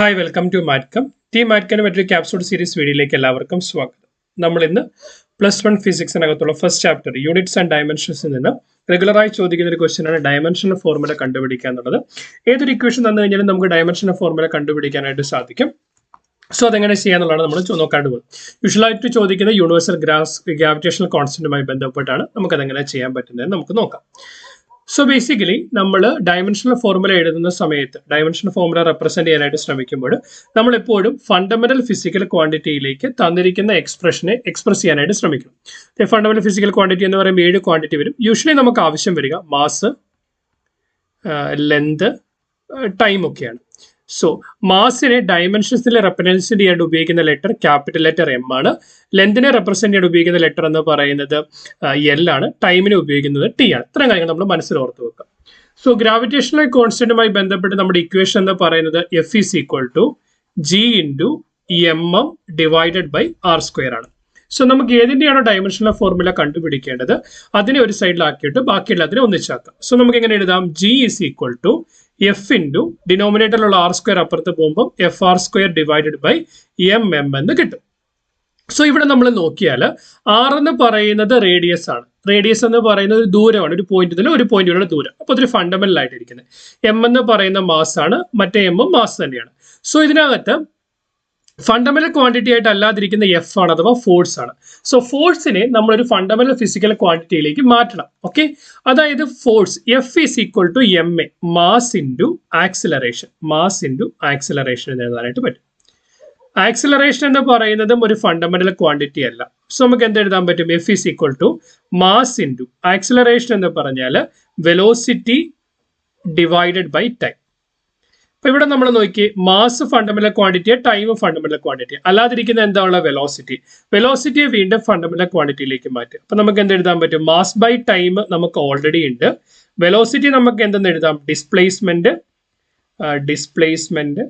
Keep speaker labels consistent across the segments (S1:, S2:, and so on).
S1: Hi welcome to മാറ്റ്കം team മാറ്റ്കന് മറ്റൊരു capsule series വീഡിയോയിലേക്ക് എല്ലാവർക്കും സ്വാഗതം. നമ്മൾ ഇന്ന് +1 ഫിസിക്സിനകത്തുള്ള ഫസ്റ്റ് ചാപ്റ്റർ യൂണിറ്റ്സ് ആൻഡ് ഡയമെൻഷൻസിൽ നിന്ന് റെഗുലറായി ചോദിക്കുന്ന ഒരു ക്വസ്റ്റ്യൻ ആണ് ഡയമെൻഷണൽ ഫോർമുല കണ്ടുപിടിക്കുക എന്നുള്ളത്. ഏതൊരു ഇക്വേഷൻ തന്നു കഴിഞ്ഞാലും നമുക്ക് ഡയമെൻഷണൽ ഫോർമുല കണ്ടുപിടിക്കാനായിട്ട് സാധിക്കും. സോ അതെങ്ങനെ ചെയ്യാന്നുള്ളതാണ് നമ്മൾ നോക്കാണ്ട് പോകുന്നത്. യൂഷ്വലായിട്ട് ചോദിക്കുന്ന യൂണിവേഴ്സൽ ഗ്രാവിറ്റേഷണൽ കോൺസ്റ്റന്റുമായി ബന്ധപ്പെട്ടാണ് നമുക്കതെങ്ങനെ ചെയ്യാൻ പറ്റുന്നത് നമുക്ക് നോക്കാം. സോ ബേസിക്കലി നമ്മൾ ഡയമെൻഷണൽ ഫോർമുല എഴുതുന്ന സമയത്ത് ഡയമെൻഷണൽ ഫോർമുല റെപ്രസെന്റ് ചെയ്യാനായിട്ട് ശ്രമിക്കുമ്പോൾ നമ്മൾ എപ്പോഴും ഫണ്ടമെന്റൽ ഫിസിക്കൽ ക്വാണ്ടിറ്റിയിലേക്ക് തന്നിരിക്കുന്ന എക്സ്പ്രഷനെ എക്സ്പ്രസ് ചെയ്യാനായിട്ട് ശ്രമിക്കണം. ഫണ്ടമെന്റൽ ഫിസിക്കൽ ക്വാണ്ടിറ്റി എന്ന് പറയുമ്പോൾ 7 ക്വാണ്ടിറ്റി വരും. യൂഷ്വലി നമുക്ക് ആവശ്യം വരിക മാസ്, ലെന്ത്, ടൈം ഒക്കെയാണ്. സോ മാസിനെ ഡയമെൻഷൻസിൽ റെപ്രസെന്റ് ചെയ്യാൻ ഉപയോഗിക്കുന്ന ലെറ്റർ ക്യാപിറ്റൽ ലെറ്റർ എം ആണ്. ലെന്തിനെ റെപ്രസെന്റ് ചെയ്യാൻ ഉപയോഗിക്കുന്ന ലെറ്റർ എന്ന് പറയുന്നത് എൽ ആണ്. ടൈമിനെ ഉപയോഗിക്കുന്നത് ടി ആണ്. ഇത്രയും കാര്യങ്ങൾ നമ്മൾ മനസ്സിൽ ഓർത്ത് വെക്കാം. സോ ഗ്രാവിറ്റേഷണൽ കോൺസ്റ്റന്റുമായി ബന്ധപ്പെട്ട് നമ്മുടെ ഇക്വേഷൻ എന്ന് പറയുന്നത് F is equal to G into M M divided by R square ആണ്. സോ നമുക്ക് ഏതിൻ്റെയാണോ ഡയമെൻഷണൽ ഫോർമുല കണ്ടുപിടിക്കേണ്ടത് അതിനെ ഒരു സൈഡിലാക്കിയിട്ട് ബാക്കിയുള്ളതിനെ ഒന്നിച്ചാക്കാം. സോ നമുക്ക് എങ്ങനെ എഴുതാം? G is equal to F into ഡിനോമിനേറ്ററിലുള്ള ആർ സ്ക്വയർ അപ്പുറത്ത് പോകുമ്പോൾ F R square divided by M M എന്ന് കിട്ടും. സോ ഇവിടെ നമ്മൾ നോക്കിയാൽ ആർ എന്ന് പറയുന്നത് റേഡിയസ് ആണ്. റേഡിയസ് എന്ന് പറയുന്നത് ഒരു ദൂരമാണ്, ഒരു പോയിന്റിൽ ഒരു പോയിന്റിലുള്ള ദൂരം. അപ്പോൾ അതൊരു ഫണ്ടമെന്റൽ ആയിട്ടിരിക്കുന്നത്. എം എന്ന് പറയുന്ന മാസ് ആണ്, മറ്റേ എമ്മും മാസ് തന്നെയാണ്. സോ ഇതിനകത്ത് ഫണ്ടമെന്റൽ ക്വാണ്ടിറ്റി ആയിട്ട് അല്ലാതിരിക്കുന്ന എഫ് ആണ്, അഥവാ ഫോഴ്സ് ആണ്. സോ ഫോഴ്സിനെ നമ്മളൊരു ഫണ്ടമെന്റൽ ഫിസിക്കൽ ക്വാണ്ടിറ്റിയിലേക്ക് മാറ്റണം. ഓക്കെ, അതായത് force F is equal to M A mass into acceleration. Mass into acceleration എന്ന് എഴുതാനായിട്ട് പറ്റും. ആക്സിലറേഷൻ എന്ന് പറയുന്നതും ഒരു ഫണ്ടമെന്റൽ ക്വാണ്ടിറ്റി അല്ല. സോ നമുക്ക് എന്ത് എഴുതാൻ പറ്റും? F is equal to mass into acceleration എന്ന് പറഞ്ഞാൽ വെലോസിറ്റി ഡിവൈഡഡ് ബൈ ടൈം. അപ്പൊ ഇവിടെ നമ്മൾ നോക്കി മാസ് ഫണ്ടമെന്റൽ ക്വാണ്ടിറ്റിയെ ടൈം ഫണ്ടമെന്റൽ ക്വാണ്ടിറ്റി, അല്ലാതിരിക്കുന്ന എന്താണുള്ള വെലോസിറ്റി. വെലോസിറ്റിയെ വീണ്ടും ഫണ്ടമെന്റൽ ക്വാണ്ടിറ്റിയിലേക്ക് മാറ്റും. അപ്പൊ നമുക്ക് എന്ത് എഴുതാൻ പറ്റും? മാസ് ബൈ ടൈം നമുക്ക് ഓൾറെഡി ഉണ്ട്. വെലോസിറ്റി നമുക്ക് എന്തെന്ന് എഴുതാം? ഡിസ്പ്ലേസ്മെന്റ്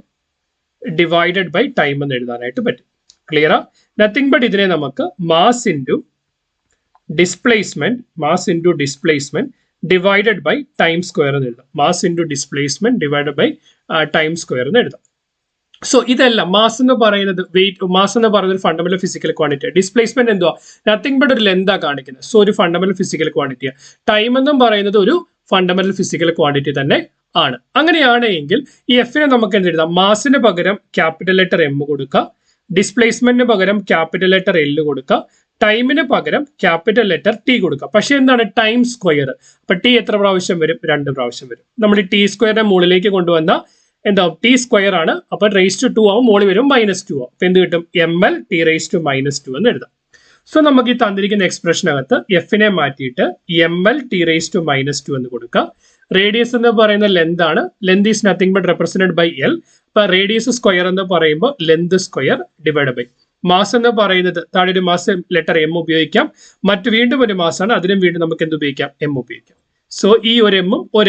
S1: ഡിവൈഡഡ് ബൈ ടൈം എന്ന് എഴുതാനായിട്ട് പറ്റും. ക്ലിയറാ? നത്തിങ് ബട്ട് ഇതിനെ നമുക്ക് mass into displacement divided by time square എന്ന് എഴുതാം. Mass into displacement divided by time square എന്ന് എഴുതാം. സോ ഇതെല്ലാം മാസ് എന്ന് പറയുന്നത് മാസ് എന്ന് പറയുന്നത് ഒരു ഫണ്ടമെന്റൽ ഫിസിക്കൽ ക്വാണ്ടിറ്റി. ഡിസ്പ്ലേസ്മെന്റ് എന്തുവാ? നത്തിങ് ബട്ട് ഒരു ലെന്താ കാണിക്കുന്നത്. സോ ഒരു ഫണ്ടമെന്റൽ ഫിസിക്കൽ ക്വാണ്ടിറ്റിയാണ്. ടൈം എന്നും പറയുന്നത് ഒരു ഫണ്ടമെന്റൽ ഫിസിക്കൽ ക്വാണ്ടിറ്റി തന്നെ ആണ്. അങ്ങനെയാണെങ്കിൽ ഈ എഫിനെ നമുക്ക് എന്ത് എഴുതാം? മാസിന് പകരം ക്യാപിറ്റൽ ലെറ്റർ എം കൊടുക്കുക, ഡിസ്പ്ലേസ്മെന്റിന് പകരം ക്യാപിറ്റൽ ലെറ്റർ എൽ കൊടുക്കുക, ടൈമിന് പകരം ക്യാപിറ്റൽ ലെറ്റർ ടി കൊടുക്കുക. പക്ഷെ എന്താണ്? Time square. അപ്പൊ ടി എത്ര പ്രാവശ്യം വരും? 2 പ്രാവശ്യം വരും. നമ്മൾ ഈ ടി സ്ക്വയറിനെ മുകളിലേക്ക് കൊണ്ടുവന്ന എന്താ? ടി സ്ക്വയർ ആണ്. അപ്പൊ റേസ് ടു 2 ആവും, മുകളിൽ വരും -2 ആവും. അപ്പൊ എന്ത് കിട്ടും? M L T raise to -2 എന്ന് എഴുതാം. സോ നമുക്ക് ഈ തന്നിരിക്കുന്ന എക്സ്പ്രഷനകത്ത് എഫിനെ മാറ്റിയിട്ട് M L T raise to -2 എന്ന് കൊടുക്കുക. റേഡിയസ് എന്ന് പറയുന്ന ലെന്ത് ആണ്. Length is nothing but represented by L. അപ്പൊ റേഡിയസ് സ്ക്വയർ എന്ന് പറയുമ്പോൾ length square divide by mass എന്ന് പറയുന്നത് താഴെ ഒരു മാസ് ലെറ്റർ എം ഉപയോഗിക്കാം, മറ്റു വീണ്ടും ഒരു മാസാണ്, അതിനും വീണ്ടും നമുക്ക് എന്ത് ഉപയോഗിക്കാം? എം ഉപയോഗിക്കാം. സോ ഈ ഒരു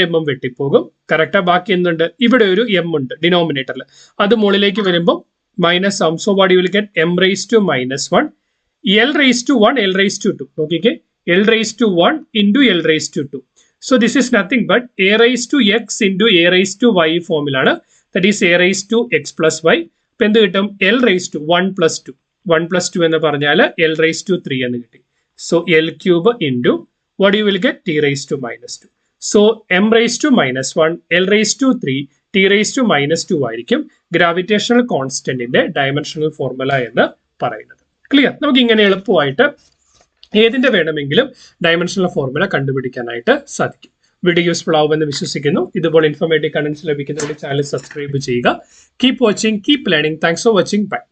S1: എമ്മും വെട്ടിപ്പോകും. കറക്റ്റാ? ബാക്കി എന്തുണ്ട്? ഇവിടെ ഒരു എം ഉണ്ട് ഡിനോമിനേറ്ററിൽ, അത് മുകളിലേക്ക് വരുമ്പോൾ മൈനസ് ആവും. So what you will get? M raise to -1 L raise to 1 L raise to 2. നോക്കിക്കേ, L raise to 1 into L raise to 2. So this is nothing but a raise to X into a raise to Y ഫോമിലാണ്. That is a raise to X plus Y. ഇപ്പൊ എന്ത് കിട്ടും? L raise to 1 + 2 എന്ന് പറഞ്ഞാൽ L raise to 3 എന്ന് കിട്ടി. So L cube into what you will get? T raise to -2. So M raise to -1 L raise to 3 T raise to -2 ആയിരിക്കും gravitational കോൺസ്റ്റന്റിന്റെ dimensional formula എന്ന് പറയുന്നത്. ക്ലിയർ? നമുക്ക് ഇങ്ങനെ എളുപ്പമായിട്ട് ഏതിന്റെ വേണമെങ്കിലും ഡയമെൻഷണൽ ഫോർമുല കണ്ടുപിടിക്കാനായിട്ട് സാധിക്കും. വീഡിയോ യൂസ്ഫുൾ ആവുമെന്ന് വിശ്വസിക്കുന്നു. ഇതുപോലെ ഇൻഫോർമേറ്റീവ് കണ്ടന്റ്സ് ലഭിക്കുന്നതിന് ചാനൽ സബ്സ്ക്രൈബ് ചെയ്യുക. Keep watching, keep learning. Thanks for watching. By.